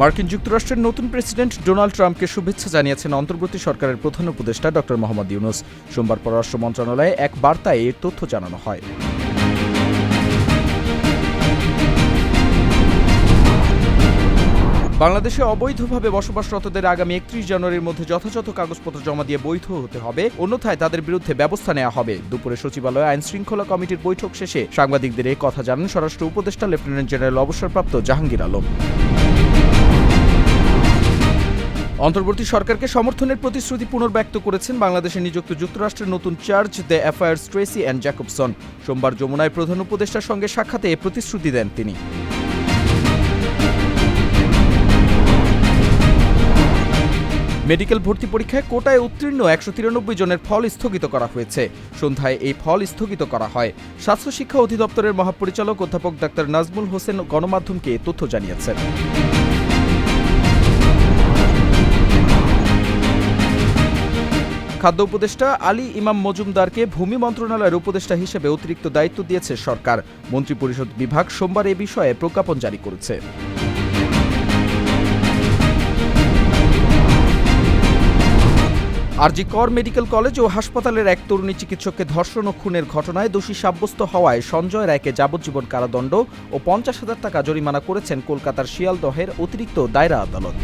মার্কিন যুক্তরাষ্ট্রের নতুন প্রেসিডেন্ট ডোনাল্ড ট্রাম্পকে শুভেচ্ছা জানিয়েছেন অন্তর্বর্তী সরকারের প্রধান উপদেষ্টা ড মোহাম্মদ ইউনূস। সোমবার পররাষ্ট্র মন্ত্রণালয়ে এক বার্তায় এর তথ্য জানানো হয়। বাংলাদেশে অবৈধভাবে বসবাসরতদের আগামী ৩১ জানুয়ারির মধ্যে যথাযথ কাগজপত্র জমা দিয়ে বৈধ হতে হবে, অন্যথায় তাদের বিরুদ্ধে ব্যবস্থা নেওয়া হবে। দুপুরে সচিবালয়ে আইন শৃঙ্খলা কমিটির বৈঠক শেষে সাংবাদিকদের এই কথা জানান স্বরাষ্ট্র উপদেষ্টা লেফটেন্যান্ট জেনারেল অবসরপ্রাপ্ত জাহাঙ্গীর আলম। অন্তর্বর্তী সরকারকে সমর্থনের প্রতিশ্রুতি পুনর্ব্যক্ত করেছেন বাংলাদেশে নিযুক্ত যুক্তরাষ্ট্রের নতুন chargé d'affaires Tracey Ann Jacobson. সোমবার যমুনায় প্রধান উপদেষ্টার সঙ্গে সাক্ষাতে এ প্রতিশ্রুতি দেন তিনি। মেডিকেল ভর্তি পরীক্ষায় কোটায় উত্তীর্ণ ১৯৩ জনের ফল স্থগিত করা হয়েছে। সন্ধ্যায় এই ফল স্থগিত করা হয়। স্বাস্থ্য শিক্ষা অধিদপ্তরের মহাপরিচালক অধ্যাপক ডাক্তার নাজমুল হোসেন গণমাধ্যমকে তথ্য জানিয়েছেন। খাদ্য উপদেষ্টা আলী ইমাম মজুমদারকে ভূমি মন্ত্রণালয়ের উপদেষ্টা হিসেবে অতিরিক্ত দায়িত্ব দিয়েছে সরকার। মন্ত্রিপরিষদ বিভাগ সোমবার এ বিষয়ে প্রজ্ঞাপন জারি করেছে। আরজি কর মেডিকেল কলেজ ও হাসপাতালের এক তরুণী চিকিৎসককে ধর্ষণ ও খুনের ঘটনায় দোষী সাব্যস্ত হওয়ায় সঞ্জয় রায়কে যাবজ্জীবন কারাদণ্ড ও ৫০,০০০ টাকা জরিমানা করেছেন কলকাতার শিয়ালদহের অতিরিক্ত দায়রা আদালত।